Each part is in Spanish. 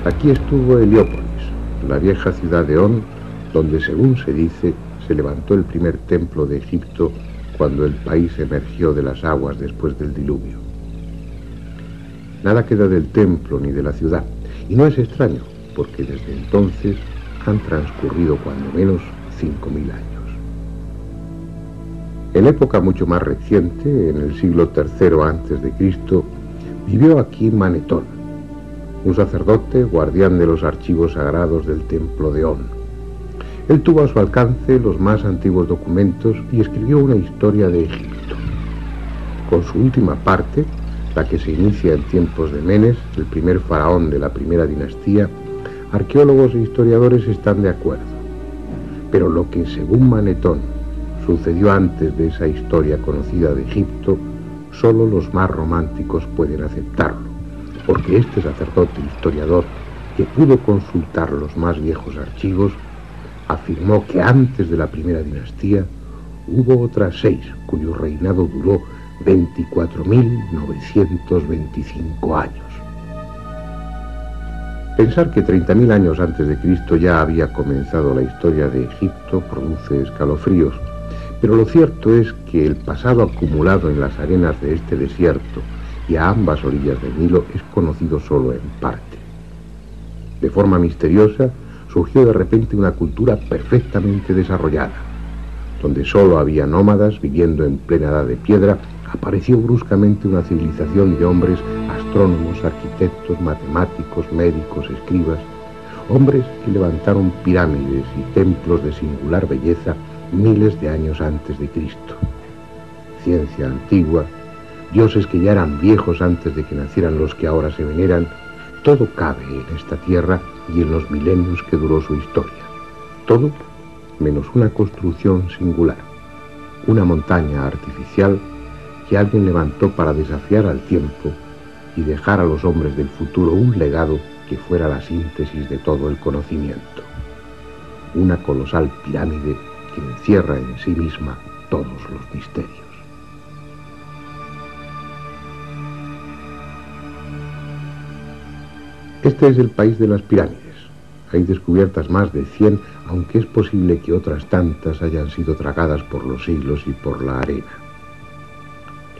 Aquí estuvo Heliópolis, la vieja ciudad de On, donde, según se dice, se levantó el primer templo de Egipto cuando el país emergió de las aguas después del diluvio. Nada queda del templo ni de la ciudad, y no es extraño, porque desde entonces han transcurrido cuando menos 5.000 años. En época mucho más reciente, en el siglo III a.C., vivió aquí Manetón, un sacerdote guardián de los archivos sagrados del templo de On. Él tuvo a su alcance los más antiguos documentos y escribió una historia de Egipto. Con su última parte, la que se inicia en tiempos de Menes, el primer faraón de la primera dinastía, arqueólogos e historiadores están de acuerdo. Pero lo que, según Manetón, sucedió antes de esa historia conocida de Egipto, solo los más románticos pueden aceptarlo, porque este sacerdote historiador, que pudo consultar los más viejos archivos, afirmó que antes de la primera dinastía hubo otras 6, cuyo reinado duró 24.925 años. Pensar que 30.000 años antes de Cristo ya había comenzado la historia de Egipto produce escalofríos, pero lo cierto es que el pasado acumulado en las arenas de este desierto y a ambas orillas del Nilo es conocido solo en parte. De forma misteriosa, surgió de repente una cultura perfectamente desarrollada. Donde solo había nómadas viviendo en plena edad de piedra, apareció bruscamente una civilización de hombres, astrónomos, arquitectos, matemáticos, médicos, escribas, hombres que levantaron pirámides y templos de singular belleza miles de años antes de Cristo. Ciencia antigua, dioses que ya eran viejos antes de que nacieran los que ahora se veneran, todo cabe en esta tierra y en los milenios que duró su historia. Todo menos una construcción singular, una montaña artificial que alguien levantó para desafiar al tiempo y dejar a los hombres del futuro un legado que fuera la síntesis de todo el conocimiento. Una colosal pirámide que encierra en sí misma todos los misterios. Este es el país de las pirámides. Hay descubiertas más de 100, aunque es posible que otras tantas hayan sido tragadas por los siglos y por la arena.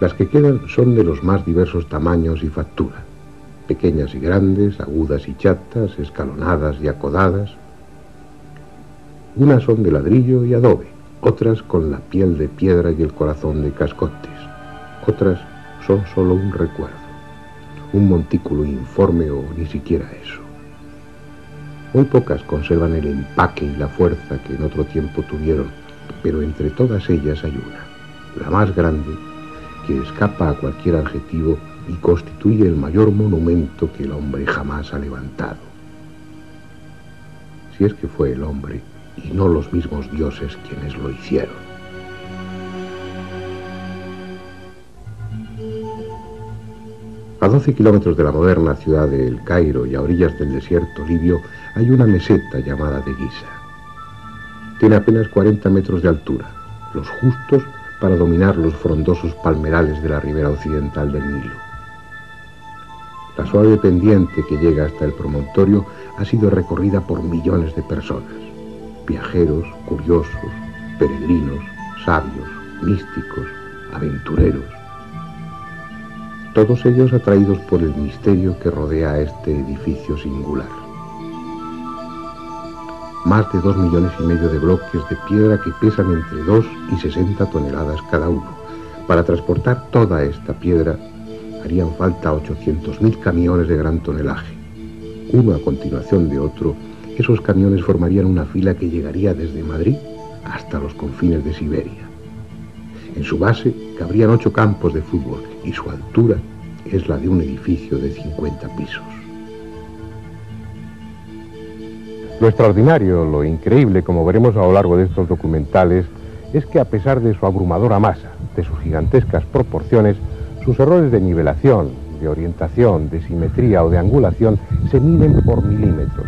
Las que quedan son de los más diversos tamaños y factura, pequeñas y grandes, agudas y chatas, escalonadas y acodadas. Unas son de ladrillo y adobe, otras con la piel de piedra y el corazón de cascotes, otras son solo un recuerdo, un montículo informe o ni siquiera eso. Muy pocas conservan el empaque y la fuerza que en otro tiempo tuvieron, pero entre todas ellas hay una, la más grande, que escapa a cualquier adjetivo y constituye el mayor monumento que el hombre jamás ha levantado. Si es que fue el hombre y no los mismos dioses quienes lo hicieron. A 12 kilómetros de la moderna ciudad de El Cairo y a orillas del desierto libio hay una meseta llamada de Giza. Tiene apenas 40 metros de altura, los justos para dominar los frondosos palmerales de la ribera occidental del Nilo. La suave pendiente que llega hasta el promontorio ha sido recorrida por millones de personas, viajeros, curiosos, peregrinos, sabios, místicos, aventureros. Todos ellos atraídos por el misterio que rodea a este edificio singular. Más de 2,5 millones de bloques de piedra que pesan entre 2 y 60 toneladas cada uno. Para transportar toda esta piedra harían falta 800.000 camiones de gran tonelaje. Uno a continuación de otro, esos camiones formarían una fila que llegaría desde Madrid hasta los confines de Siberia. En su base cabrían 8 campos de fútbol y su altura es la de un edificio de 50 pisos. Lo extraordinario, lo increíble, como veremos a lo largo de estos documentales, es que a pesar de su abrumadora masa, de sus gigantescas proporciones, sus errores de nivelación, de orientación, de simetría o de angulación se miden por milímetros.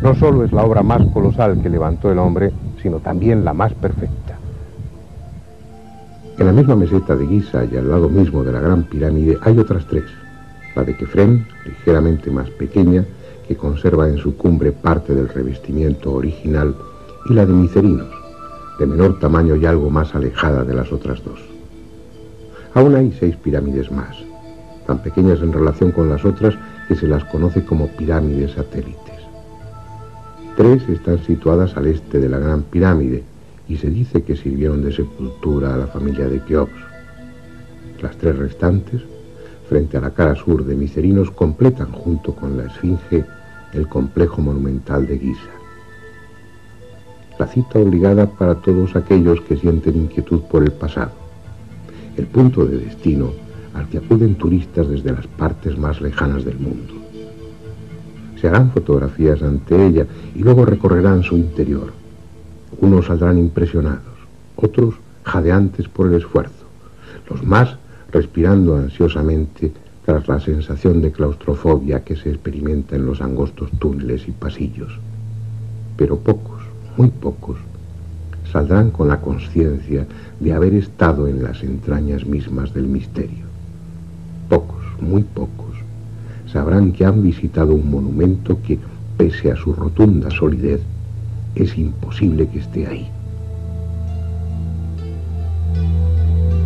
No solo es la obra más colosal que levantó el hombre, sino también la más perfecta. En la misma meseta de Giza y al lado mismo de la Gran Pirámide hay otras 3. La de Kefren, ligeramente más pequeña, que conserva en su cumbre parte del revestimiento original, y la de Micerinos, de menor tamaño y algo más alejada de las otras dos. Aún hay 6 pirámides más, tan pequeñas en relación con las otras que se las conoce como pirámides satélites. 3 están situadas al este de la Gran Pirámide y se dice que sirvieron de sepultura a la familia de Keops. Las 3 restantes, frente a la cara sur de Micerinos, completan junto con la Esfinge el complejo monumental de Giza. La cita obligada para todos aquellos que sienten inquietud por el pasado, el punto de destino al que acuden turistas desde las partes más lejanas del mundo. Se harán fotografías ante ella y luego recorrerán su interior. Unos saldrán impresionados, otros jadeantes por el esfuerzo, los más respirando ansiosamente tras la sensación de claustrofobia que se experimenta en los angostos túneles y pasillos. Pero pocos, muy pocos, saldrán con la conciencia de haber estado en las entrañas mismas del misterio. Pocos, muy pocos, sabrán que han visitado un monumento que, pese a su rotunda solidez, es imposible que esté ahí.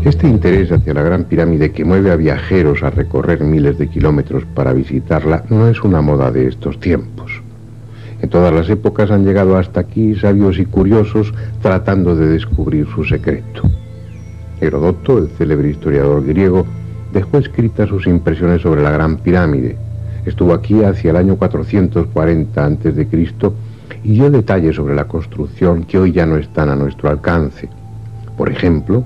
Este interés hacia la Gran Pirámide, que mueve a viajeros a recorrer miles de kilómetros para visitarla, no es una moda de estos tiempos. En todas las épocas han llegado hasta aquí sabios y curiosos tratando de descubrir su secreto. Heródoto, el célebre historiador griego, dejó escritas sus impresiones sobre la Gran Pirámide. Estuvo aquí hacia el año 440 a.C. y dio detalles sobre la construcción que hoy ya no están a nuestro alcance. Por ejemplo,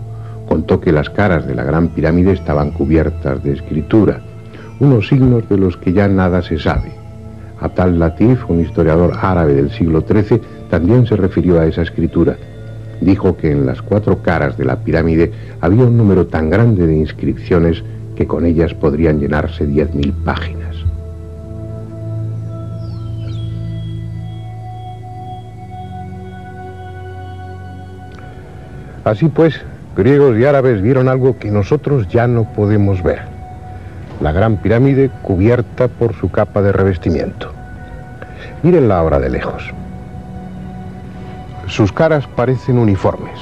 contó que las caras de la Gran Pirámide estaban cubiertas de escritura, unos signos de los que ya nada se sabe. Abd al-Latif, un historiador árabe del siglo XIII, también se refirió a esa escritura. Dijo que en las 4 caras de la pirámide había un número tan grande de inscripciones que con ellas podrían llenarse 10.000 páginas. Así pues, griegos y árabes vieron algo que nosotros ya no podemos ver: la Gran Pirámide cubierta por su capa de revestimiento. Mírenla ahora de lejos. Sus caras parecen uniformes.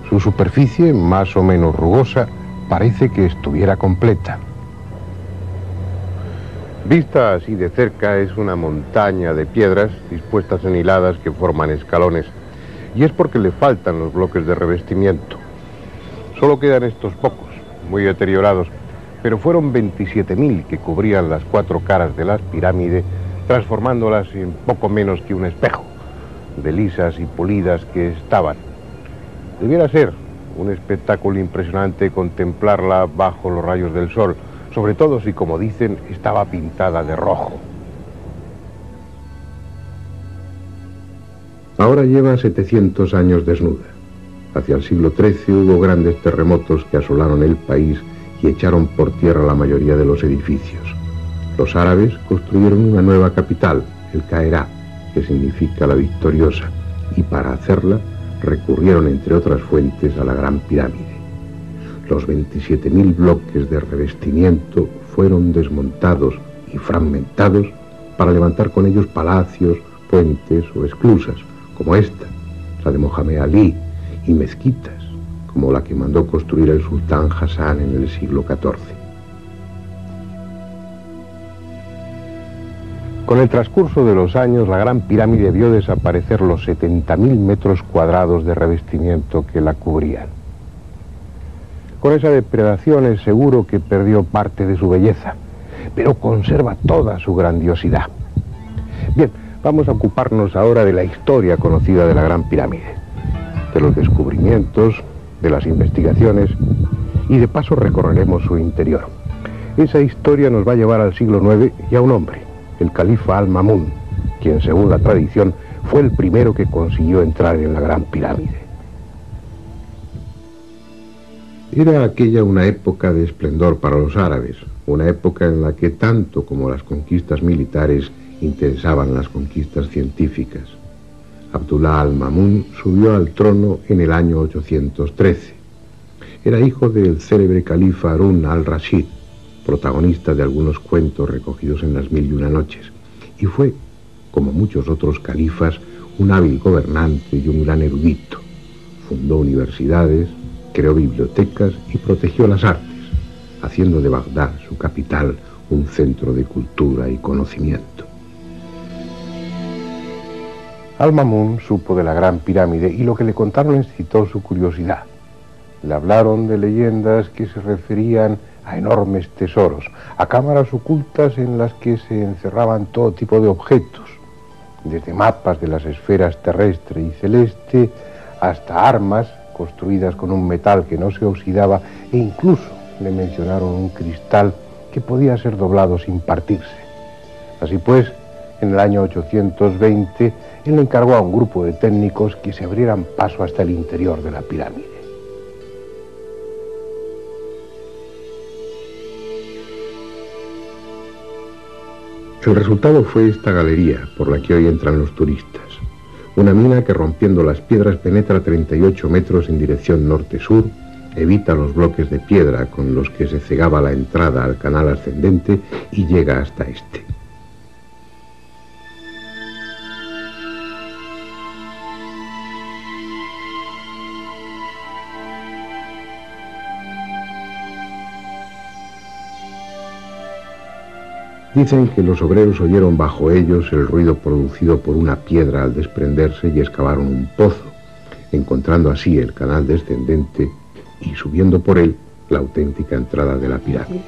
Su superficie, más o menos rugosa, parece que estuviera completa. Vista así de cerca, es una montaña de piedras dispuestas en hiladas que forman escalones, y es porque le faltan los bloques de revestimiento. Solo quedan estos pocos, muy deteriorados, pero fueron 27.000 que cubrían las 4 caras de la pirámide, transformándolas en poco menos que un espejo, de lisas y pulidas que estaban. Debiera ser un espectáculo impresionante contemplarla bajo los rayos del sol, sobre todo si, como dicen, estaba pintada de rojo. Ahora lleva 700 años desnuda. Hacia el siglo XIII hubo grandes terremotos que asolaron el país y echaron por tierra la mayoría de los edificios. Los árabes construyeron una nueva capital, el Cairá, que significa la victoriosa, y para hacerla recurrieron, entre otras fuentes, a la Gran Pirámide. Los 27.000 bloques de revestimiento fueron desmontados y fragmentados para levantar con ellos palacios, puentes o esclusas, como esta, la de Mohamed Ali, y mezquitas, como la que mandó construir el sultán Hassan en el siglo XIV. Con el transcurso de los años, la Gran Pirámide vio desaparecer los 70.000 metros cuadrados de revestimiento que la cubrían. Con esa depredación es seguro que perdió parte de su belleza, pero conserva toda su grandiosidad. Bien, vamos a ocuparnos ahora de la historia conocida de la Gran Pirámide, de los descubrimientos, de las investigaciones, y de paso recorreremos su interior. Esa historia nos va a llevar al siglo IX y a un hombre, el califa Al-Ma'mún, quien, según la tradición, fue el primero que consiguió entrar en la Gran Pirámide. Era aquella una época de esplendor para los árabes, una época en la que tanto como las conquistas militares interesaban las conquistas científicas. Abdullah al-Ma'mún subió al trono en el año 813. Era hijo del célebre califa Harún al-Rashid, protagonista de algunos cuentos recogidos en las Mil y una noches, y fue, como muchos otros califas, un hábil gobernante y un gran erudito. Fundó universidades, creó bibliotecas y protegió las artes, haciendo de Bagdad, su capital, un centro de cultura y conocimiento. Al-Ma'mún supo de la Gran Pirámide y lo que le contaron excitó su curiosidad. Le hablaron de leyendas que se referían a enormes tesoros, a cámaras ocultas en las que se encerraban todo tipo de objetos, desde mapas de las esferas terrestre y celeste hasta armas construidas con un metal que no se oxidaba, e incluso le mencionaron un cristal que podía ser doblado sin partirse. Así pues, en el año 820, él encargó a un grupo de técnicos que se abrieran paso hasta el interior de la pirámide. El resultado fue esta galería por la que hoy entran los turistas. Una mina que, rompiendo las piedras, penetra 38 metros en dirección norte-sur, evita los bloques de piedra con los que se cegaba la entrada al canal ascendente y llega hasta este. Dicen que los obreros oyeron bajo ellos el ruido producido por una piedra al desprenderse y excavaron un pozo, encontrando así el canal descendente y subiendo por él la auténtica entrada de la pirámide.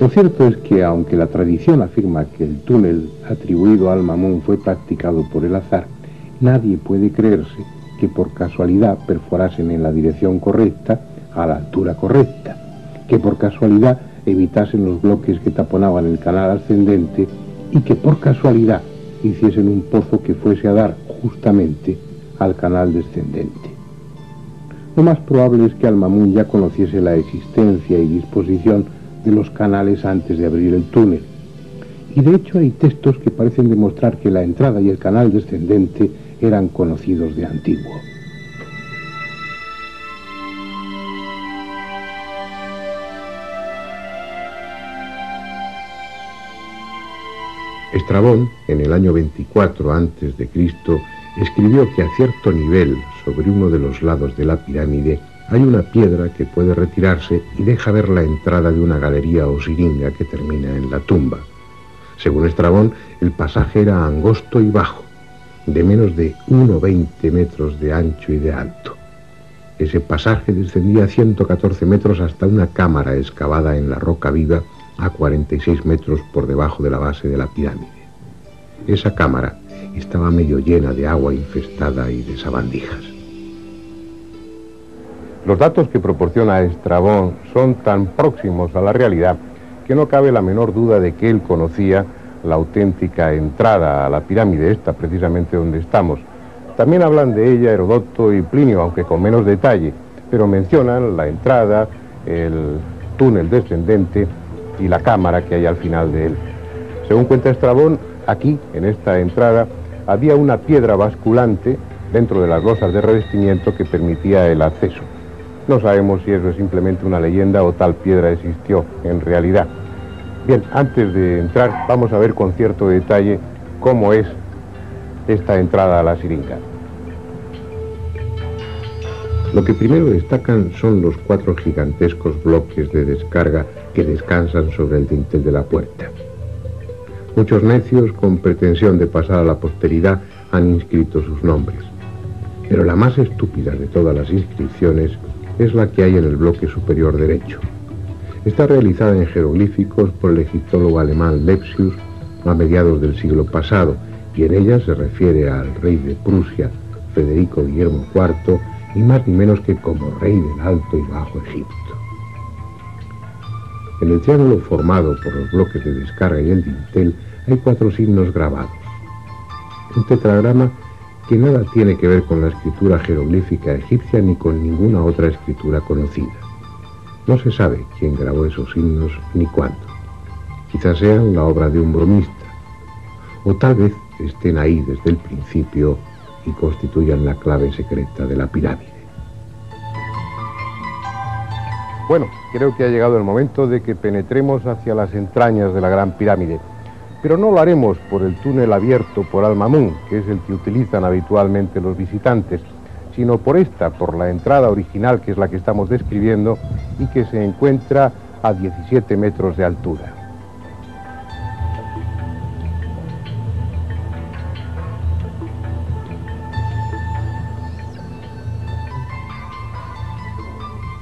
Lo cierto es que, aunque la tradición afirma que el túnel atribuido a Al-Ma'mún fue practicado por el azar, nadie puede creerse que por casualidad perforasen en la dirección correcta, a la altura correcta, que por casualidad evitasen los bloques que taponaban el canal ascendente y que por casualidad hiciesen un pozo que fuese a dar justamente al canal descendente. Lo más probable es que Al-Ma'mún ya conociese la existencia y disposición de los canales antes de abrir el túnel. Y de hecho hay textos que parecen demostrar que la entrada y el canal descendente eran conocidos de antiguo. Estrabón, en el año 24 a.C., escribió que a cierto nivel, sobre uno de los lados de la pirámide, hay una piedra que puede retirarse y deja ver la entrada de una galería o siringa que termina en la tumba. Según Estrabón, el pasaje era angosto y bajo, de menos de 1,20 metros de ancho y de alto. Ese pasaje descendía 114 metros hasta una cámara excavada en la roca viva a 46 metros por debajo de la base de la pirámide. Esa cámara estaba medio llena de agua infestada y de sabandijas. Los datos que proporciona Estrabón son tan próximos a la realidad que no cabe la menor duda de que él conocía la auténtica entrada a la pirámide, esta precisamente donde estamos. También hablan de ella Heródoto y Plinio, aunque con menos detalle, pero mencionan la entrada, el túnel descendente y la cámara que hay al final de él. Según cuenta Estrabón, aquí, en esta entrada, había una piedra basculante dentro de las losas de revestimiento que permitía el acceso. No sabemos si eso es simplemente una leyenda o tal piedra existió en realidad. Bien, antes de entrar, vamos a ver con cierto detalle cómo es esta entrada a la siringa. Lo que primero destacan son los 4 gigantescos bloques de descarga que descansan sobre el dintel de la puerta. Muchos necios, con pretensión de pasar a la posteridad, han inscrito sus nombres. Pero la más estúpida de todas las inscripciones es la que hay en el bloque superior derecho. Está realizada en jeroglíficos por el egiptólogo alemán Lepsius a mediados del siglo pasado, y en ella se refiere al rey de Prusia, Federico Guillermo IV, ni más ni menos que como rey del Alto y Bajo Egipto. En el triángulo formado por los bloques de descarga y el dintel hay 4 signos grabados. Un tetragrama que nada tiene que ver con la escritura jeroglífica egipcia ni con ninguna otra escritura conocida. No se sabe quién grabó esos signos ni cuándo. Quizás sean la obra de un bromista, o tal vez estén ahí desde el principio y constituyan la clave secreta de la pirámide. Bueno, creo que ha llegado el momento de que penetremos hacia las entrañas de la Gran Pirámide. Pero no lo haremos por el túnel abierto por Al-Mamun, que es el que utilizan habitualmente los visitantes, sino por la entrada original, que es la que estamos describiendo, y que se encuentra a 17 metros de altura.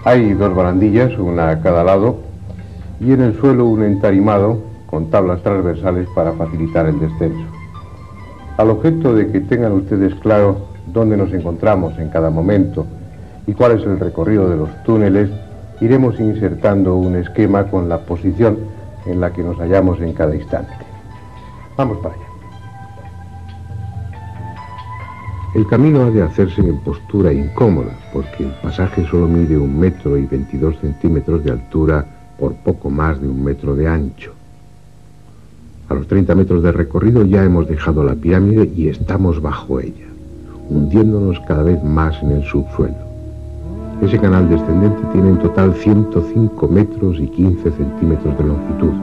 Hay dos barandillas, una a cada lado, y en el suelo un entarimado con tablas transversales para facilitar el descenso. Al objeto de que tengan ustedes claro dónde nos encontramos en cada momento y cuál es el recorrido de los túneles, iremos insertando un esquema con la posición en la que nos hallamos en cada instante. Vamos para allá. El camino ha de hacerse en postura incómoda, porque el pasaje solo mide 1,22 metros de altura por poco más de 1 metro de ancho. A los 30 metros de recorrido ya hemos dejado la pirámide y estamos bajo ella, hundiéndonos cada vez más en el subsuelo. Ese canal descendente tiene en total 105 metros y 15 centímetros de longitud,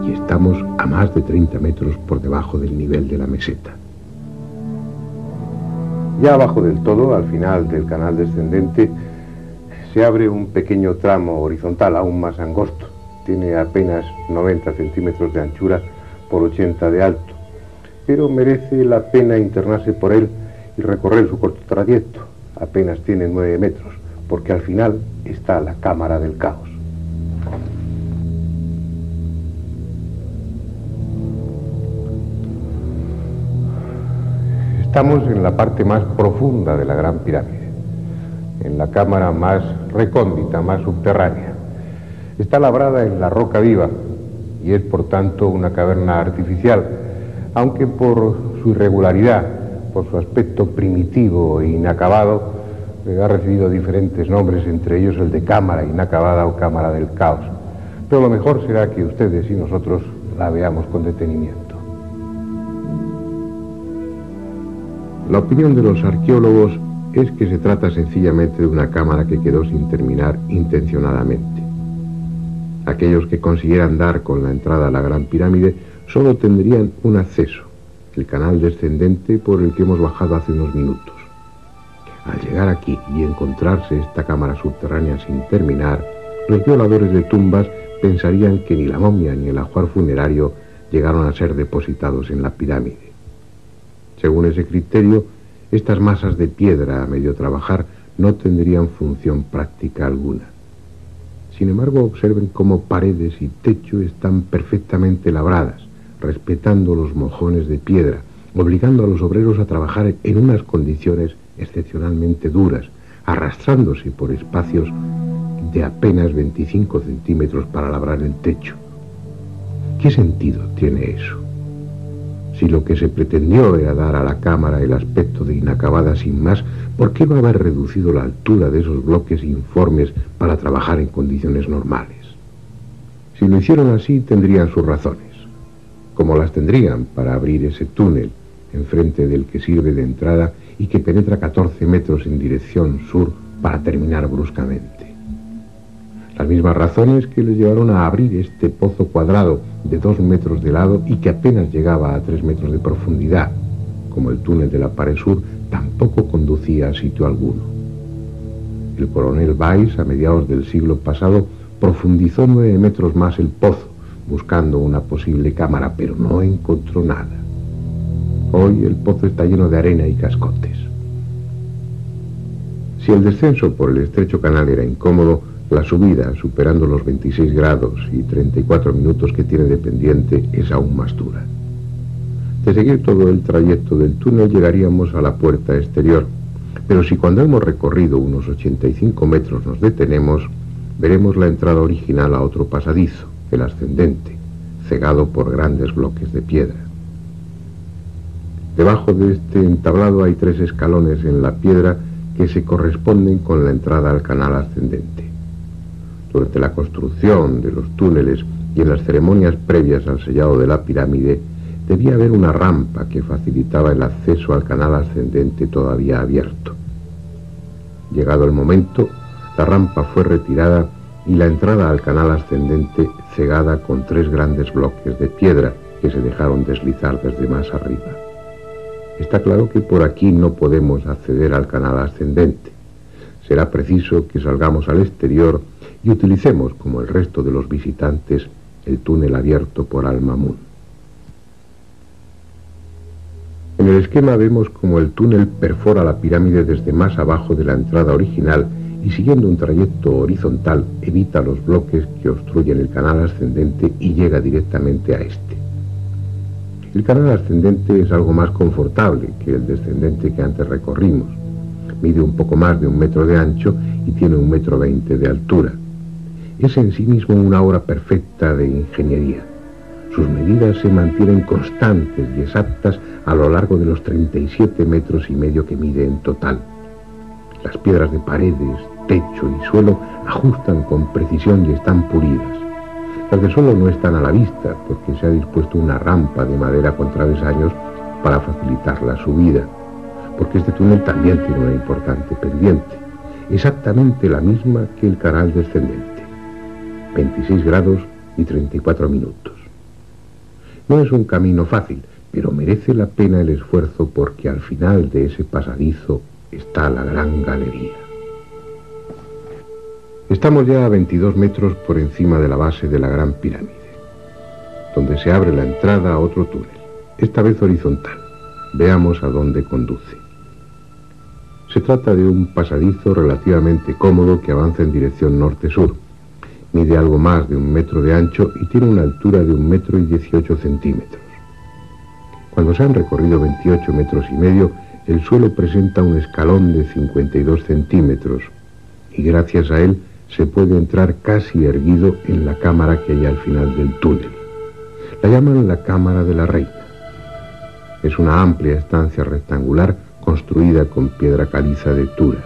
y estamos a más de 30 metros por debajo del nivel de la meseta. Ya abajo del todo, al final del canal descendente, se abre un pequeño tramo horizontal aún más angosto. Tiene apenas 90 centímetros de anchura por 80 de alto, pero merece la pena internarse por él y recorrer su corto trayecto. Apenas tiene 9 metros, porque al final está la cámara del caos. Estamos en la parte más profunda de la Gran Pirámide, en la cámara más recóndita, más subterránea. Está labrada en la roca viva y es por tanto una caverna artificial, aunque por su irregularidad, por su aspecto primitivo e inacabado, ha recibido diferentes nombres, entre ellos el de cámara inacabada o cámara del caos. Pero lo mejor será que ustedes y nosotros la veamos con detenimiento. La opinión de los arqueólogos es que se trata sencillamente de una cámara que quedó sin terminar intencionadamente. Aquellos que consiguieran dar con la entrada a la Gran Pirámide solo tendrían un acceso, el canal descendente por el que hemos bajado hace unos minutos. Al llegar aquí y encontrarse esta cámara subterránea sin terminar, los violadores de tumbas pensarían que ni la momia ni el ajuar funerario llegaron a ser depositados en la pirámide. Según ese criterio, estas masas de piedra a medio trabajar no tendrían función práctica alguna. Sin embargo, observen cómo paredes y techo están perfectamente labradas, respetando los mojones de piedra, obligando a los obreros a trabajar en unas condiciones excepcionalmente duras, arrastrándose por espacios de apenas 25 centímetros para labrar el techo. ¿Qué sentido tiene eso? Si lo que se pretendió era dar a la cámara el aspecto de inacabada sin más, ¿por qué no haber reducido la altura de esos bloques informes para trabajar en condiciones normales? Si lo hicieron así, tendrían sus razones, como las tendrían para abrir ese túnel enfrente del que sirve de entrada y que penetra 14 metros en dirección sur para terminar bruscamente. Las mismas razones que les llevaron a abrir este pozo cuadrado de 2 metros de lado y que apenas llegaba a 3 metros de profundidad, como el túnel de la pared sur, tampoco conducía a sitio alguno. El coronel Weiss, a mediados del siglo pasado, profundizó 9 metros más el pozo, buscando una posible cámara, pero no encontró nada. Hoy el pozo está lleno de arena y cascotes. Si el descenso por el estrecho canal era incómodo, la subida, superando los 26 grados y 34 minutos que tiene de pendiente, es aún más dura. De seguir todo el trayecto del túnel llegaríamos a la puerta exterior, pero si cuando hemos recorrido unos 85 metros nos detenemos, veremos la entrada original a otro pasadizo, el ascendente, cegado por grandes bloques de piedra. Debajo de este entablado hay 3 escalones en la piedra que se corresponden con la entrada al canal ascendente. Durante la construcción de los túneles y en las ceremonias previas al sellado de la pirámide, debía haber una rampa que facilitaba el acceso al canal ascendente todavía abierto. Llegado el momento, La rampa fue retirada y la entrada al canal ascendente cegada con 3 grandes bloques de piedra que se dejaron deslizar desde más arriba. Está claro que por aquí no podemos acceder al canal ascendente. Será preciso que salgamos al exterior y utilicemos, como el resto de los visitantes, el túnel abierto por Al-Mamun. En el esquema vemos como el túnel perfora la pirámide desde más abajo de la entrada original y siguiendo un trayecto horizontal evita los bloques que obstruyen el canal ascendente y llega directamente a este. El canal ascendente es algo más confortable que el descendente que antes recorrimos. Mide un poco más de 1 metro de ancho y tiene 1,20 m de altura. Es en sí mismo una obra perfecta de ingeniería. Sus medidas se mantienen constantes y exactas a lo largo de los 37,5 metros que mide en total. Las piedras de paredes, techo y suelo ajustan con precisión y están pulidas. Las del suelo no están a la vista porque se ha dispuesto una rampa de madera con travesaños para facilitar la subida, porque este túnel también tiene una importante pendiente, exactamente la misma que el canal descendente, 26 grados y 34 minutos. No es un camino fácil, pero merece la pena el esfuerzo porque al final de ese pasadizo está la gran galería. Estamos ya a 22 metros por encima de la base de la Gran Pirámide, donde se abre la entrada a otro túnel, esta vez horizontal. Veamos a dónde conduce. Se trata de un pasadizo relativamente cómodo que avanza en dirección norte-sur. Mide algo más de 1 metro de ancho y tiene una altura de 1,18 m. Cuando se han recorrido 28,5 metros, el suelo presenta un escalón de 52 centímetros y gracias a él se puede entrar casi erguido en la cámara que hay al final del túnel. La llaman la Cámara de la Reina. Es una amplia estancia rectangular construida con piedra caliza de Tura.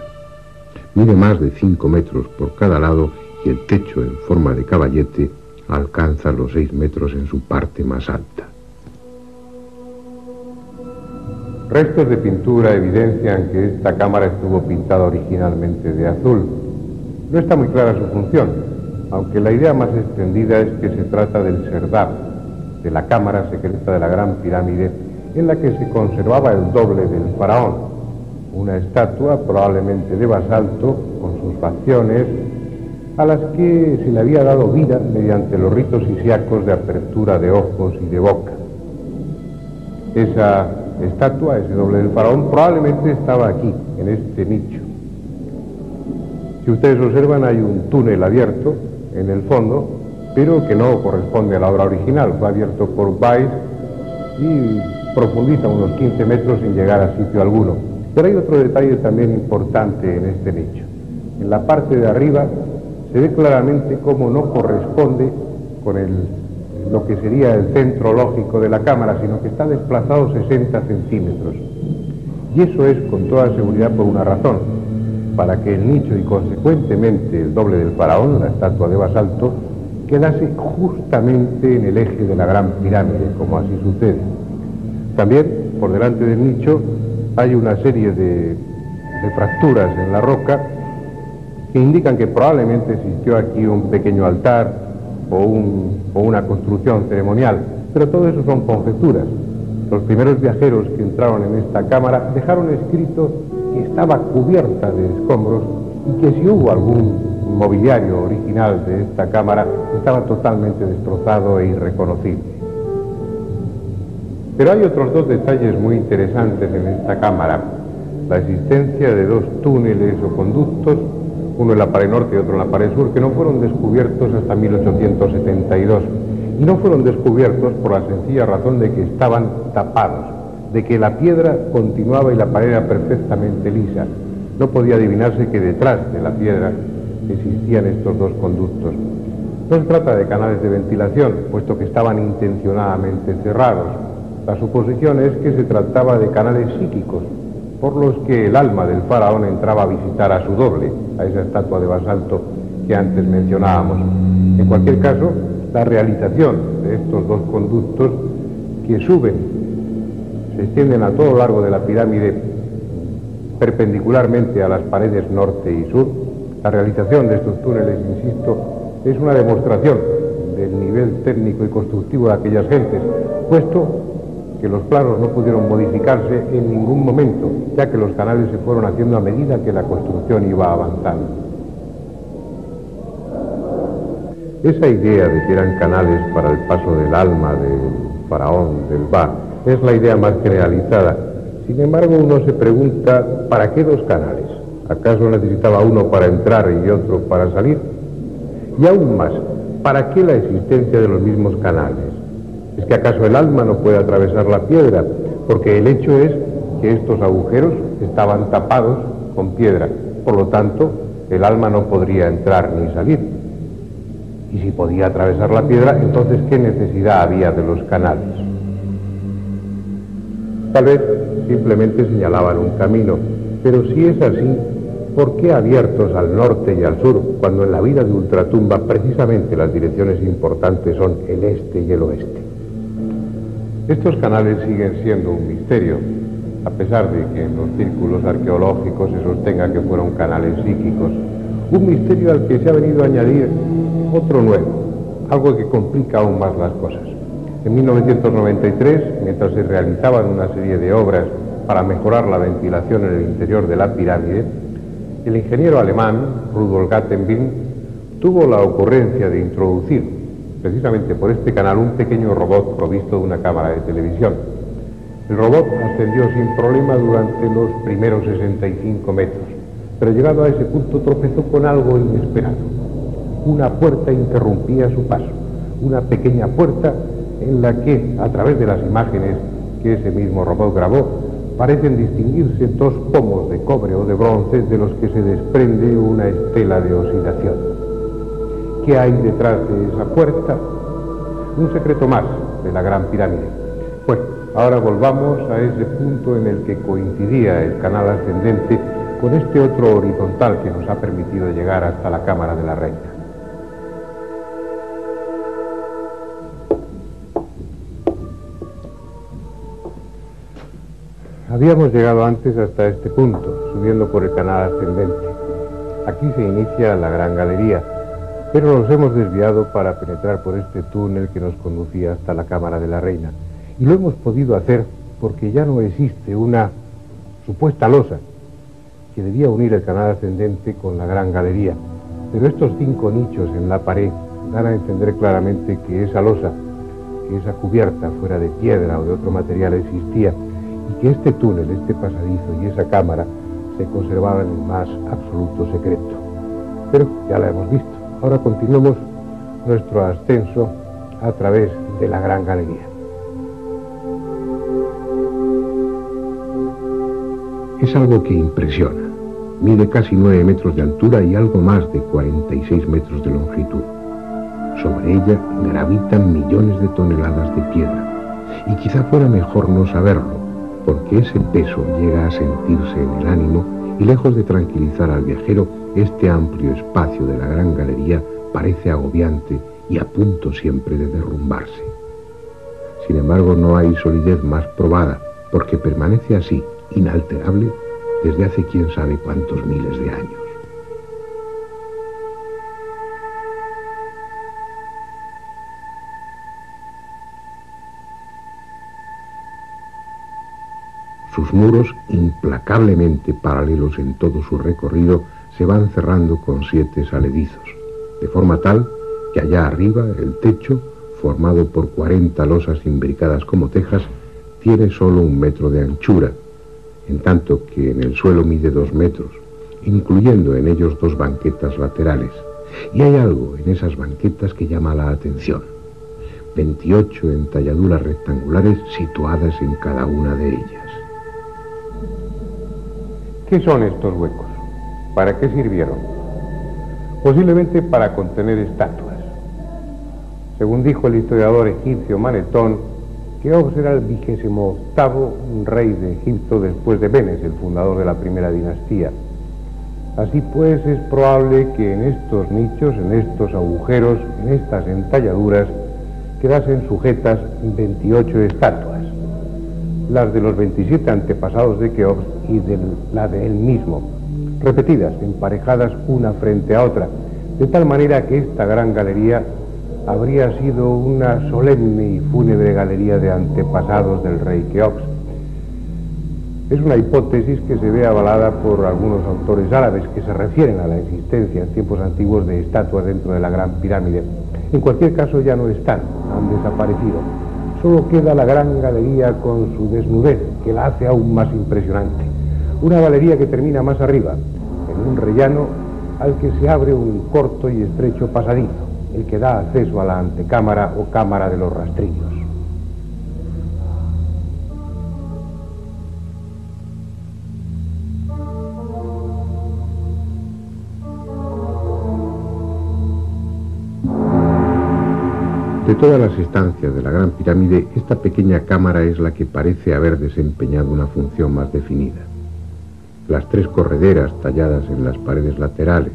Mide más de 5 metros por cada lado y el techo en forma de caballete alcanza los 6 metros en su parte más alta. Restos de pintura evidencian que esta cámara estuvo pintada originalmente de azul. No está muy clara su función, aunque la idea más extendida es que se trata del serdab, de la cámara secreta de la Gran Pirámide, en la que se conservaba el doble del faraón, una estatua probablemente de basalto con sus facciones, a las que se le había dado vida mediante los ritos isíacos de apertura de ojos y de boca. Esa estatua, ese doble del faraón, probablemente estaba aquí, en este nicho. Si ustedes observan, hay un túnel abierto en el fondo, pero que no corresponde a la obra original. Fue abierto por Weiss y profundiza unos 15 metros sin llegar a sitio alguno. Pero hay otro detalle también importante en este nicho. En la parte de arriba se ve claramente cómo no corresponde con lo que sería el centro lógico de la cámara, sino que está desplazado 60 centímetros. Y eso es con toda seguridad por una razón: para que el nicho y consecuentemente el doble del faraón, la estatua de basalto, quedase justamente en el eje de la Gran Pirámide, como así sucede. También, por delante del nicho, hay una serie de fracturas en la roca que indican que probablemente existió aquí un pequeño altar o una construcción ceremonial, pero todo eso son conjeturas. Los primeros viajeros que entraron en esta cámara dejaron escrito que estaba cubierta de escombros y que si hubo algún mobiliario original de esta cámara estaba totalmente destrozado e irreconocible. Pero hay otros 2 detalles muy interesantes en esta cámara: la existencia de 2 túneles o conductos, uno en la pared norte y otro en la pared sur, que no fueron descubiertos hasta 1872, y no fueron descubiertos por la sencilla razón de que estaban tapados, de que la piedra continuaba y la pared era perfectamente lisa. No podía adivinarse que detrás de la piedra existían estos 2 conductos. No se trata de canales de ventilación, puesto que estaban intencionadamente cerrados. La suposición es que se trataba de canales psíquicos, por los que el alma del faraón entraba a visitar a su doble, a esa estatua de basalto que antes mencionábamos. En cualquier caso, la realización de estos 2 conductos que suben, se extienden a todo lo largo de la pirámide perpendicularmente a las paredes norte y sur, La realización de estos túneles, insisto, es una demostración del nivel técnico y constructivo de aquellas gentes, puesto que los planos no pudieron modificarse en ningún momento, ya que los canales se fueron haciendo a medida que la construcción iba avanzando. Esa idea de que eran canales para el paso del alma del faraón, del Ba, es la idea más generalizada. Sin embargo, uno se pregunta, ¿para qué dos canales? ¿Acaso necesitaba uno para entrar y otro para salir? Y aún más, ¿para qué la existencia de los mismos canales? ¿Es que acaso el alma no puede atravesar la piedra? Porque el hecho es que estos agujeros estaban tapados con piedra. Por lo tanto, el alma no podría entrar ni salir. Y si podía atravesar la piedra, entonces ¿qué necesidad había de los canales? Tal vez simplemente señalaban un camino, pero si es así, ¿por qué abiertos al norte y al sur, cuando en la vida de Ultratumba precisamente las direcciones importantes son el este y el oeste? Estos canales siguen siendo un misterio, a pesar de que en los círculos arqueológicos se sostenga que fueron canales psíquicos. Un misterio al que se ha venido a añadir otro nuevo, algo que complica aún más las cosas. En 1993, mientras se realizaban una serie de obras para mejorar la ventilación en el interior de la pirámide, el ingeniero alemán Rudolf Gattenbill tuvo la ocurrencia de introducir precisamente por este canal un pequeño robot provisto de una cámara de televisión. El robot ascendió sin problema durante los primeros 65 metros, pero llegado a ese punto tropezó con algo inesperado. Una puerta interrumpía su paso, una pequeña puerta en la que, a través de las imágenes que ese mismo robot grabó, parecen distinguirse dos pomos de cobre o de bronce de los que se desprende una estela de oxidación. ¿Qué hay detrás de esa puerta? Un secreto más de la Gran Pirámide. Bueno, ahora volvamos a ese punto en el que coincidía el canal ascendente con este otro horizontal que nos ha permitido llegar hasta la Cámara de la Reina. Habíamos llegado antes hasta este punto, subiendo por el canal ascendente. Aquí se inicia la gran galería, pero nos hemos desviado para penetrar por este túnel que nos conducía hasta la Cámara de la Reina. Y lo hemos podido hacer porque ya no existe una supuesta losa que debía unir el canal ascendente con la gran galería. Pero estos 5 nichos en la pared dan a entender claramente que esa losa, que esa cubierta fuera de piedra o de otro material existía, y que este túnel, este pasadizo y esa cámara se conservaban en el más absoluto secreto. Pero ya la hemos visto. Ahora continuamos nuestro ascenso a través de la Gran Galería. Es algo que impresiona. Mide casi 9 metros de altura y algo más de 46 metros de longitud. Sobre ella gravitan millones de toneladas de piedra. Y quizá fuera mejor no saberlo, porque ese peso llega a sentirse en el ánimo y lejos de tranquilizar al viajero, este amplio espacio de la Gran Galería parece agobiante y a punto siempre de derrumbarse. Sin embargo, no hay solidez más probada, porque permanece así, inalterable, desde hace quién sabe cuántos miles de años. Sus muros, implacablemente paralelos en todo su recorrido, se van cerrando con 7 saledizos, de forma tal que allá arriba el techo, formado por 40 losas imbricadas como tejas, tiene solo 1 metro de anchura, en tanto que en el suelo mide 2 metros, incluyendo en ellos 2 banquetas laterales. Y hay algo en esas banquetas que llama la atención. 28 entalladuras rectangulares situadas en cada una de ellas. ¿Qué son estos huecos? ¿Para qué sirvieron? Posiblemente para contener estatuas. Según dijo el historiador egipcio Manetón, Keops era el 28º rey de Egipto después de Menes, el fundador de la primera dinastía. Así pues, es probable que en estos nichos, en estos agujeros, en estas entalladuras, quedasen sujetas 28 estatuas, las de los 27 antepasados de Keops y la de él mismo. repetidas, emparejadas una frente a otra, de tal manera que esta gran galería habría sido una solemne y fúnebre galería de antepasados del rey Keops. Es una hipótesis que se ve avalada por algunos autores árabes que se refieren a la existencia en tiempos antiguos de estatuas dentro de la Gran Pirámide. En cualquier caso ya no están, han desaparecido. Solo queda la gran galería con su desnudez, que la hace aún más impresionante. Una galería que termina más arriba, en un rellano al que se abre un corto y estrecho pasadizo, el que da acceso a la antecámara o cámara de los rastrillos. De todas las estancias de la Gran Pirámide, esta pequeña cámara es la que parece haber desempeñado una función más definida. Las 3 correderas talladas en las paredes laterales,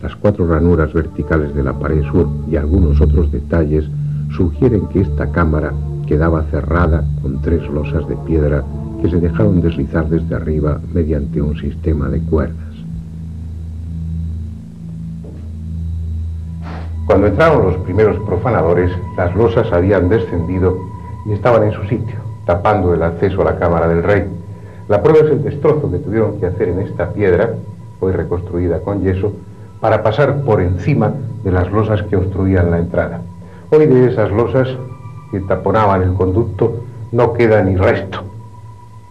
las 4 ranuras verticales de la pared sur y algunos otros detalles sugieren que esta cámara quedaba cerrada con 3 losas de piedra que se dejaron deslizar desde arriba mediante un sistema de cuerdas. Cuando entraron los primeros profanadores, las losas habían descendido y estaban en su sitio, tapando el acceso a la cámara del rey. La prueba es el destrozo que tuvieron que hacer en esta piedra, hoy reconstruida con yeso, para pasar por encima de las losas que obstruían la entrada. Hoy de esas losas que taponaban el conducto no queda ni resto,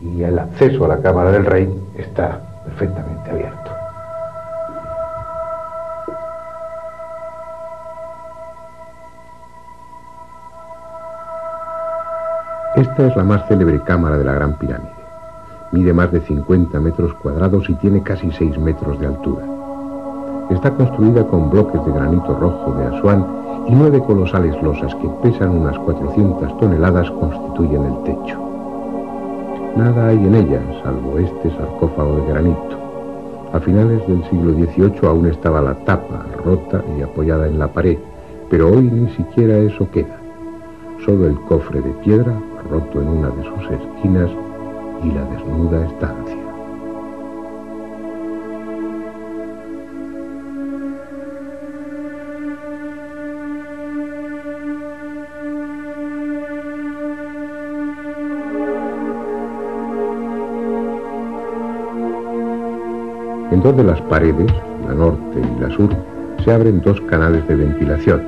y el acceso a la cámara del rey está perfectamente abierto. Esta es la más célebre cámara de la Gran Pirámide. Mide más de 50 metros cuadrados y tiene casi 6 metros de altura. Está construida con bloques de granito rojo de Asuán y 9 colosales losas que pesan unas 400 toneladas constituyen el techo. Nada hay en ella, salvo este sarcófago de granito. A finales del siglo XVIII aún estaba la tapa rota y apoyada en la pared, pero hoy ni siquiera eso queda. Solo el cofre de piedra, roto en una de sus esquinas, y la desnuda estancia. En 2 de las paredes, la norte y la sur, se abren 2 canales de ventilación.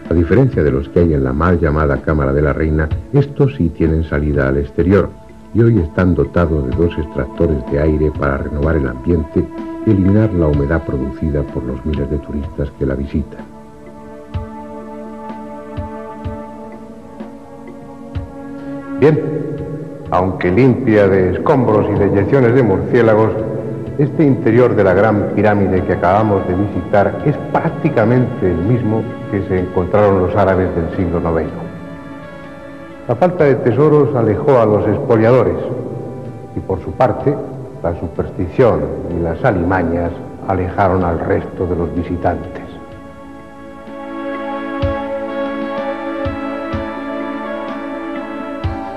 A diferencia de los que hay en la mal llamada Cámara de la Reina, estos sí tienen salida al exterior y hoy están dotados de 2 extractores de aire para renovar el ambiente y eliminar la humedad producida por los miles de turistas que la visitan. Bien, aunque limpia de escombros y de eyecciones de murciélagos, este interior de la Gran Pirámide que acabamos de visitar es prácticamente el mismo que se encontraron los árabes del siglo IX. La falta de tesoros alejó a los expoliadores y por su parte la superstición y las alimañas alejaron al resto de los visitantes.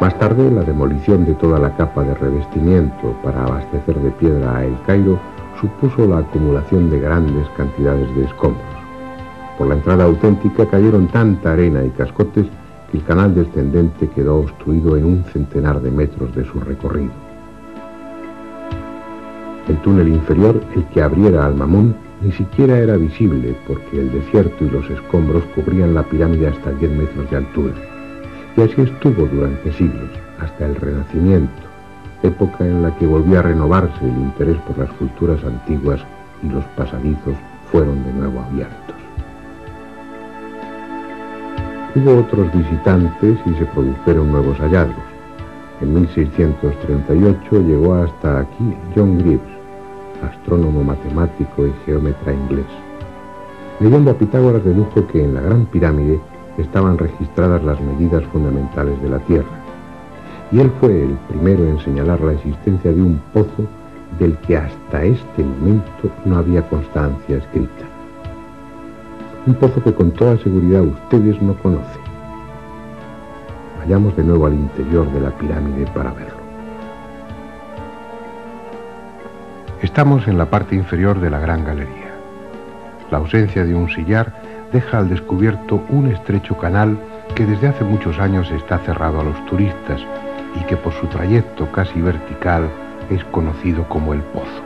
Más tarde, la demolición de toda la capa de revestimiento para abastecer de piedra a El Cairo supuso la acumulación de grandes cantidades de escombros. Por la entrada auténtica cayeron tanta arena y cascotes que el canal descendente quedó obstruido en un centenar de metros de su recorrido. El túnel inferior, el que abriera al Mamún, ni siquiera era visible porque el desierto y los escombros cubrían la pirámide hasta 10 metros de altura. Y así estuvo durante siglos, hasta el Renacimiento, época en la que volvió a renovarse el interés por las culturas antiguas y los pasadizos fueron de nuevo abiertos. Hubo otros visitantes y se produjeron nuevos hallazgos. En 1638 llegó hasta aquí John Greaves, astrónomo matemático y geómetra inglés. Leyendo a Pitágoras dedujo que en la Gran Pirámide estaban registradas las medidas fundamentales de la Tierra, y él fue el primero en señalar la existencia de un pozo del que hasta este momento no había constancia escrita. Un pozo que con toda seguridad ustedes no conocen. Vayamos de nuevo al interior de la pirámide para verlo. Estamos en la parte inferior de la gran galería. La ausencia de un sillar deja al descubierto un estrecho canal que desde hace muchos años está cerrado a los turistas y que por su trayecto casi vertical es conocido como el Pozo.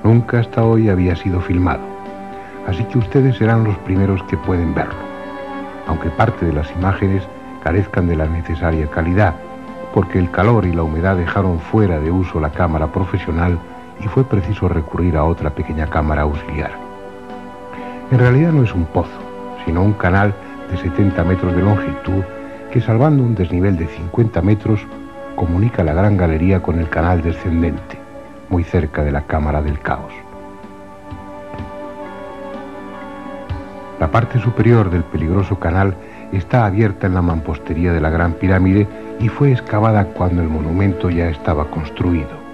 Nunca hasta hoy había sido filmado, así que ustedes serán los primeros que pueden verlo, aunque parte de las imágenes carezcan de la necesaria calidad, porque el calor y la humedad dejaron fuera de uso la cámara profesional y fue preciso recurrir a otra pequeña cámara auxiliar. En realidad no es un pozo, sino un canal de 70 metros de longitud que, salvando un desnivel de 50 metros, comunica la gran galería con el canal descendente, muy cerca de la Cámara del Caos. La parte superior del peligroso canal está abierta en la mampostería de la Gran Pirámide y fue excavada cuando el monumento ya estaba construido.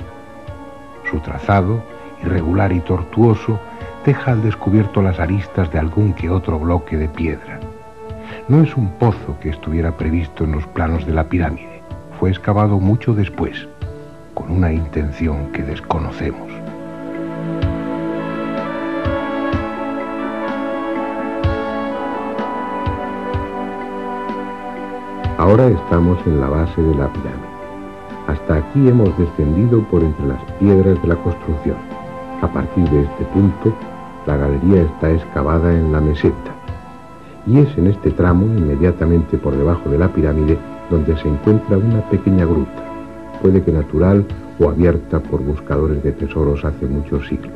Su trazado, irregular y tortuoso, deja al descubierto las aristas de algún que otro bloque de piedra. No es un pozo que estuviera previsto en los planos de la pirámide. Fue excavado mucho después, con una intención que desconocemos. Ahora estamos en la base de la pirámide. Hasta aquí hemos descendido por entre las piedras de la construcción. A partir de este punto, la galería está excavada en la meseta. Y es en este tramo, inmediatamente por debajo de la pirámide, donde se encuentra una pequeña gruta, puede que natural o abierta por buscadores de tesoros hace muchos siglos.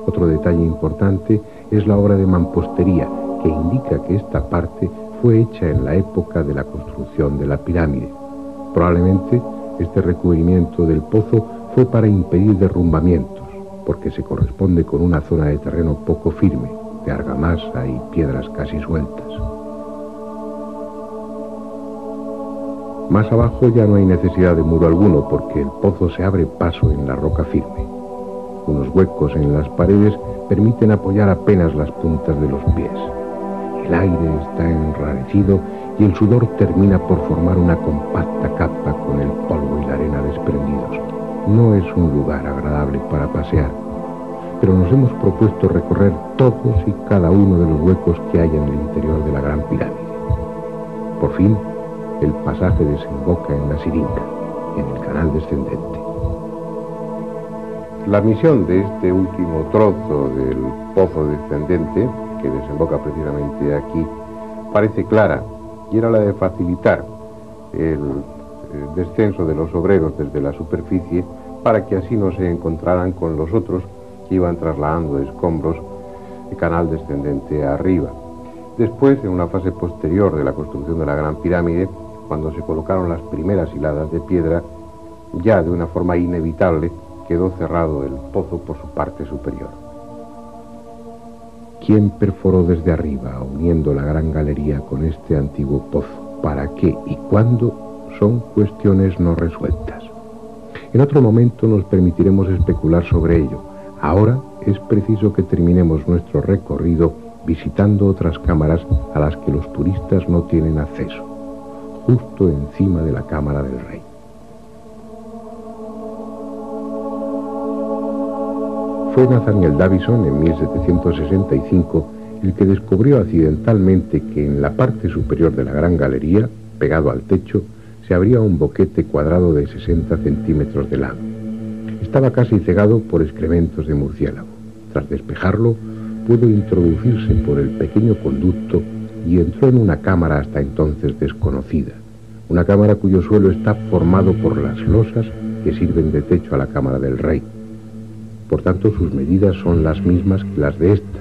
Otro detalle importante es la obra de mampostería, que indica que esta parte fue hecha en la época de la construcción de la pirámide. Probablemente este recubrimiento del pozo fue para impedir derrumbamientos, porque se corresponde con una zona de terreno poco firme, de argamasa y piedras casi sueltas. Más abajo ya no hay necesidad de muro alguno, porque el pozo se abre paso en la roca firme. Unos huecos en las paredes permiten apoyar apenas las puntas de los pies. El aire está enrarecido y el sudor termina por formar una compacta capa con el polvo y la arena desprendidos. No es un lugar agradable para pasear, pero nos hemos propuesto recorrer todos y cada uno de los huecos que hay en el interior de la Gran Pirámide. Por fin, el pasaje desemboca en la Siringa, en el canal descendente. La misión de este último trozo del pozo descendente, que desemboca precisamente aquí, parece clara, y era la de facilitar el descenso de los obreros desde la superficie para que así no se encontraran con los otros que iban trasladando escombros de canal descendente arriba. Después, en una fase posterior de la construcción de la Gran Pirámide, cuando se colocaron las primeras hiladas de piedra, ya de una forma inevitable quedó cerrado el pozo por su parte superior. ¿Quién perforó desde arriba, uniendo la gran galería con este antiguo pozo? ¿Para qué y cuándo? Son cuestiones no resueltas. En otro momento nos permitiremos especular sobre ello. Ahora es preciso que terminemos nuestro recorrido visitando otras cámaras a las que los turistas no tienen acceso, justo encima de la Cámara del Rey. Fue Nathaniel Davison en 1765 el que descubrió accidentalmente que en la parte superior de la gran galería, pegado al techo, se abría un boquete cuadrado de 60 centímetros de lado. Estaba casi cegado por excrementos de murciélago. Tras despejarlo, pudo introducirse por el pequeño conducto y entró en una cámara hasta entonces desconocida. Una cámara cuyo suelo está formado por las losas que sirven de techo a la Cámara del Rey. Por tanto, sus medidas son las mismas que las de esta,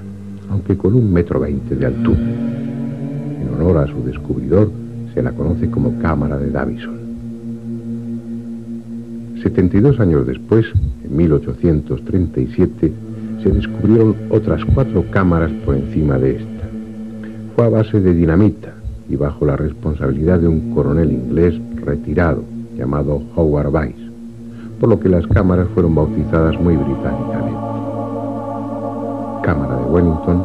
aunque con 1,20 m de altura. En honor a su descubridor, se la conoce como Cámara de Davison. 72 años después, en 1837, se descubrieron otras 4 cámaras por encima de esta. Fue a base de dinamita y bajo la responsabilidad de un coronel inglés retirado llamado Howard Weiss. por lo que las cámaras fueron bautizadas muy británicamente. Cámara de Wellington,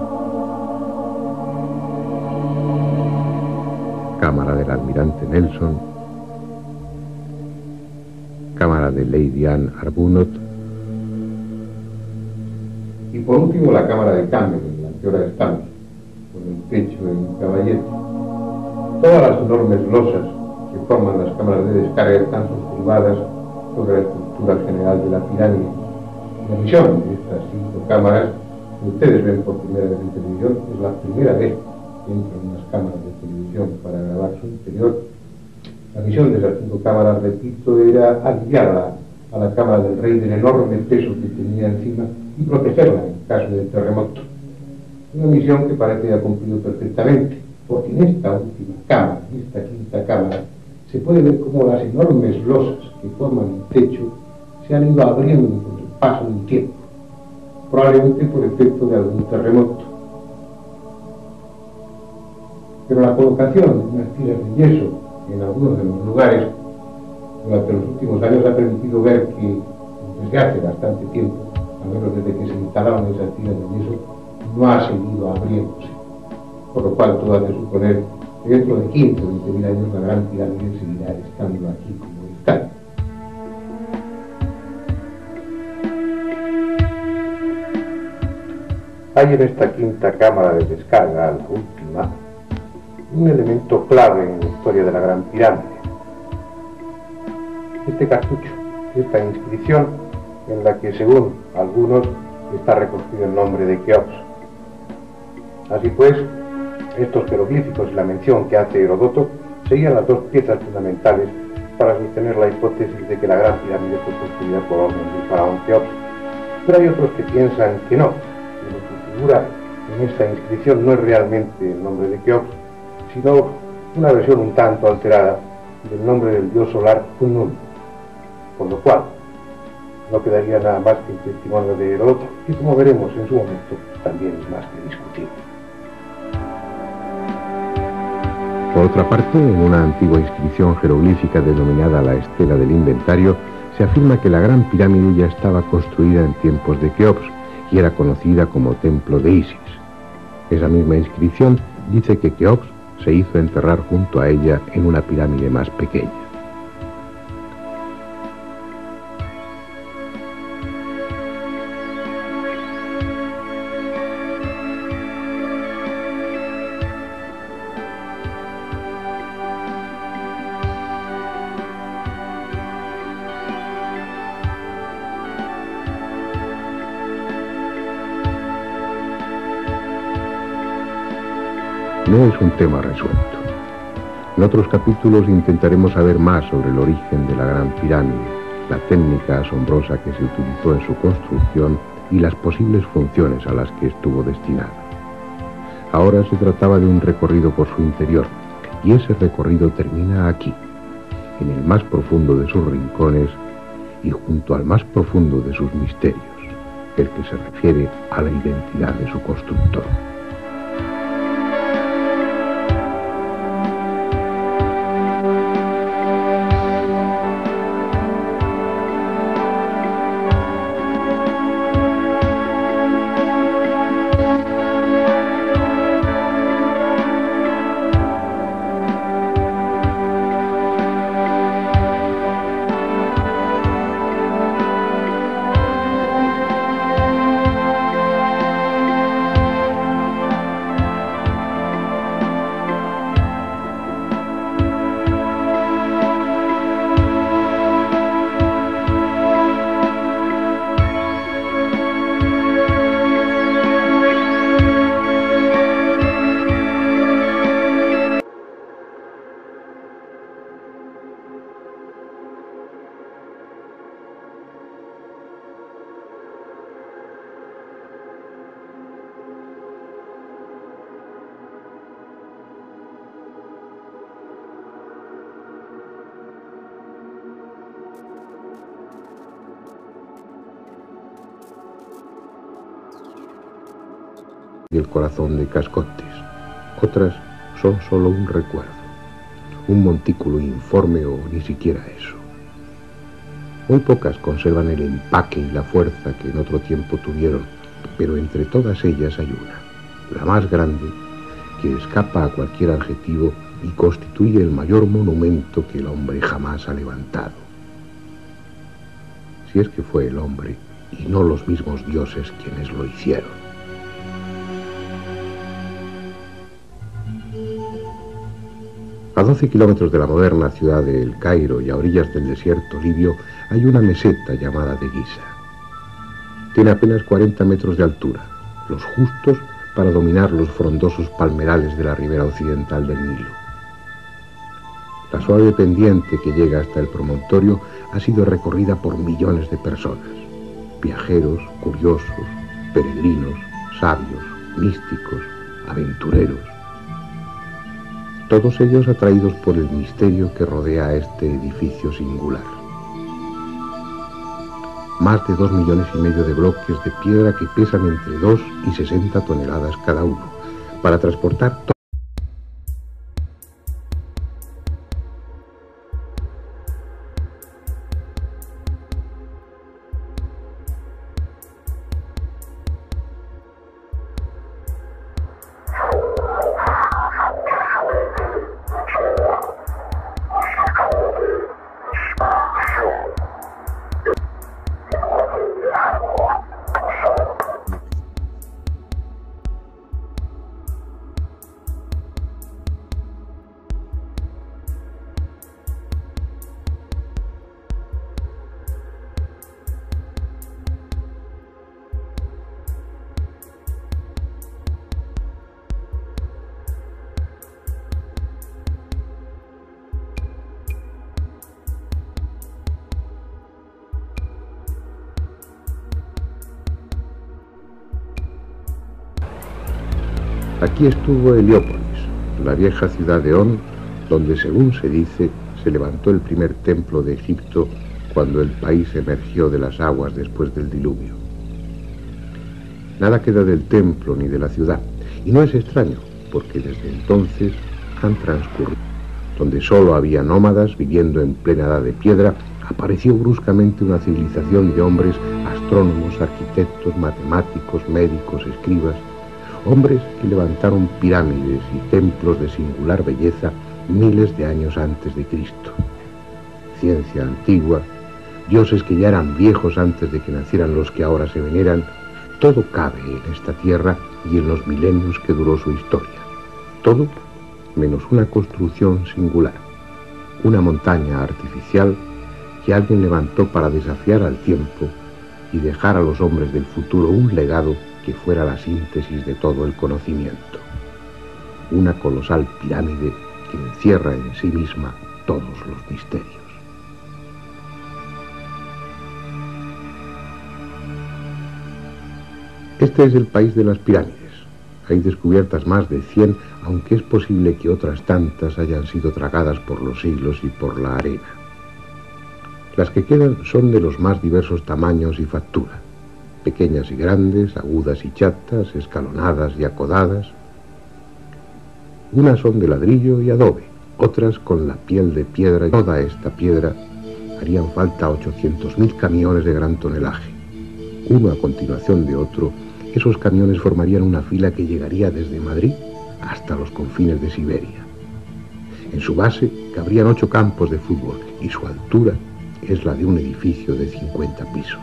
cámara del almirante Nelson, cámara de Lady Anne Arbuthnot y por último la cámara de Campbell, en la que ahora estamos, con el techo en caballete. Todas las enormes losas que forman las cámaras de descarga están sostenidas sobre la estructura general de la pirámide. La misión de estas 5 cámaras, que ustedes ven por primera vez en televisión, es la primera vez que entran unas cámaras de televisión para grabar su interior. La misión de las 5 cámaras, repito, era aliviar a la cámara del rey del enorme peso que tenía encima y protegerla en caso de terremoto. Una misión que parece que ha cumplido perfectamente, porque en esta última cámara, en esta 5ª cámara, se puede ver cómo las enormes losas que forman el techo se han ido abriendo con el paso del tiempo, probablemente por efecto de algún terremoto. Pero la colocación de unas tiras de yeso en algunos de los lugares durante los últimos años ha permitido ver que desde hace bastante tiempo, al menos desde que se instalaron esas tiras de yeso, no ha seguido abriéndose, por lo cual todo hace suponer que dentro de 15 o 20.000 años la gran pirámide seguirá estando aquí como está. Hay en esta 5ª cámara de descarga, la última, un elemento clave en la historia de la Gran Pirámide. Este cartucho, esta inscripción, en la que según algunos está recogido el nombre de Keops. Así pues, estos jeroglíficos y la mención que hace Heródoto serían las 2 piezas fundamentales para sostener la hipótesis de que la Gran Pirámide fue construida por orden del faraón Keops. Pero hay otros que piensan que no, que lo que figura en esta inscripción no es realmente el nombre de Keops, sino una versión un tanto alterada del nombre del dios solar Khnum, por lo cual no quedaría nada más que el testimonio de Heródoto, que como veremos en su momento también es más que discutible. Por otra parte, en una antigua inscripción jeroglífica denominada la Estela del Inventario, se afirma que la Gran Pirámide ya estaba construida en tiempos de Keops y era conocida como Templo de Isis. Esa misma inscripción dice que Keops se hizo enterrar junto a ella en una pirámide más pequeña. No es un tema resuelto. En otros capítulos intentaremos saber más sobre el origen de la Gran Pirámide, la técnica asombrosa que se utilizó en su construcción y las posibles funciones a las que estuvo destinada. Ahora se trataba de un recorrido por su interior, y ese recorrido termina aquí, en el más profundo de sus rincones y junto al más profundo de sus misterios, el que se refiere a la identidad de su constructor. Y el corazón de cascotes. Otras son solo un recuerdo, un montículo informe o ni siquiera eso. Muy pocas conservan el empaque y la fuerza que en otro tiempo tuvieron, pero entre todas ellas hay una, la más grande, que escapa a cualquier adjetivo y constituye el mayor monumento que el hombre jamás ha levantado. Si es que fue el hombre y no los mismos dioses quienes lo hicieron. A 12 kilómetros de la moderna ciudad de El Cairo y a orillas del desierto libio hay una meseta llamada de Giza. Tiene apenas 40 metros de altura, los justos para dominar los frondosos palmerales de la ribera occidental del Nilo. La suave pendiente que llega hasta el promontorio ha sido recorrida por millones de personas, viajeros, curiosos, peregrinos, sabios, místicos, aventureros. Todos ellos atraídos por el misterio que rodea a este edificio singular. Más de 2,5 millones de bloques de piedra que pesan entre 2 y 60 toneladas cada uno, para transportar todo. Aquí estuvo Heliópolis, la vieja ciudad de On, donde, según se dice, se levantó el primer templo de Egipto cuando el país emergió de las aguas después del diluvio. Nada queda del templo ni de la ciudad, y no es extraño, porque desde entonces han transcurrido. Donde solo había nómadas viviendo en plena edad de piedra, apareció bruscamente una civilización de hombres, astrónomos, arquitectos, matemáticos, médicos, escribas, hombres que levantaron pirámides y templos de singular belleza miles de años antes de Cristo. Ciencia antigua, dioses que ya eran viejos antes de que nacieran los que ahora se veneran, todo cabe en esta tierra y en los milenios que duró su historia. Todo menos una construcción singular, una montaña artificial que alguien levantó para desafiar al tiempo y dejar a los hombres del futuro un legado que fuera la síntesis de todo el conocimiento. Una colosal pirámide que encierra en sí misma todos los misterios. Este es el país de las pirámides. Hay descubiertas más de 100, aunque es posible que otras tantas hayan sido tragadas por los siglos y por la arena. Las que quedan son de los más diversos tamaños y factura, pequeñas y grandes, agudas y chatas, escalonadas y acodadas. Unas son de ladrillo y adobe, otras con la piel de piedra. Y toda esta piedra harían falta 800.000 camiones de gran tonelaje. Uno a continuación de otro, esos camiones formarían una fila que llegaría desde Madrid hasta los confines de Siberia. En su base cabrían 8 campos de fútbol y su altura es la de un edificio de 50 pisos.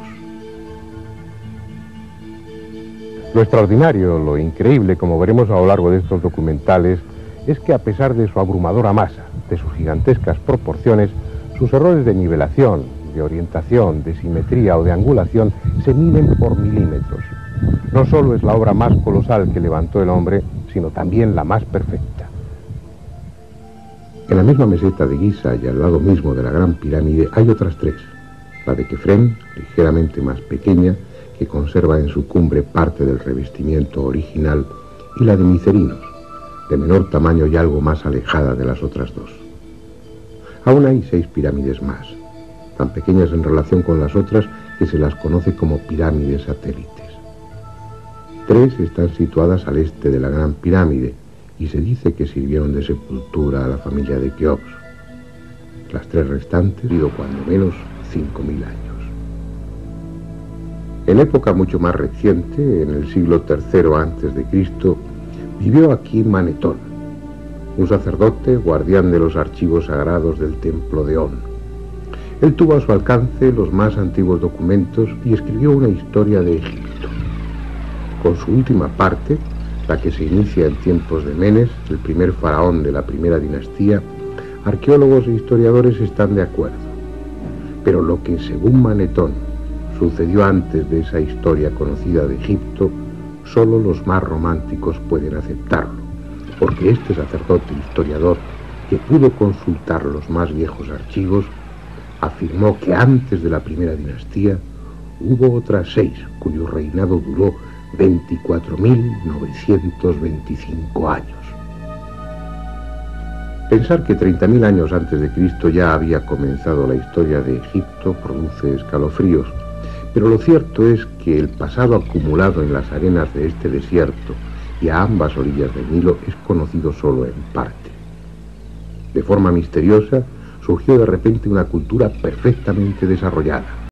Lo extraordinario, lo increíble, como veremos a lo largo de estos documentales, es que a pesar de su abrumadora masa, de sus gigantescas proporciones, sus errores de nivelación, de orientación, de simetría o de angulación se miden por milímetros. No solo es la obra más colosal que levantó el hombre, sino también la más perfecta. En la misma meseta de Giza y al lado mismo de la Gran Pirámide hay otras 3. La de Kefren, ligeramente más pequeña, que conserva en su cumbre parte del revestimiento original, y la de Micerinos, de menor tamaño y algo más alejada de las otras 2. Aún hay 6 pirámides más, tan pequeñas en relación con las otras que se las conoce como pirámides satélites. 3 están situadas al este de la Gran Pirámide y se dice que sirvieron de sepultura a la familia de Keops. Las 3 restantes han sido cuando menos 5.000 años. En época mucho más reciente, en el siglo III a.C., vivió aquí Manetón, un sacerdote guardián de los archivos sagrados del templo de On. Él tuvo a su alcance los más antiguos documentos y escribió una historia de Egipto. Con su última parte, la que se inicia en tiempos de Menes, el primer faraón de la primera dinastía, arqueólogos e historiadores están de acuerdo. Pero lo que, según Manetón, sucedió antes de esa historia conocida de Egipto, solo los más románticos pueden aceptarlo, porque este sacerdote historiador, que pudo consultar los más viejos archivos, afirmó que antes de la primera dinastía hubo otras 6, cuyo reinado duró 24.925 años. Pensar que 30.000 años antes de Cristo ya había comenzado la historia de Egipto produce escalofríos, pero lo cierto es que el pasado acumulado en las arenas de este desierto y a ambas orillas del Nilo es conocido solo en parte. De forma misteriosa, surgió de repente una cultura perfectamente desarrollada.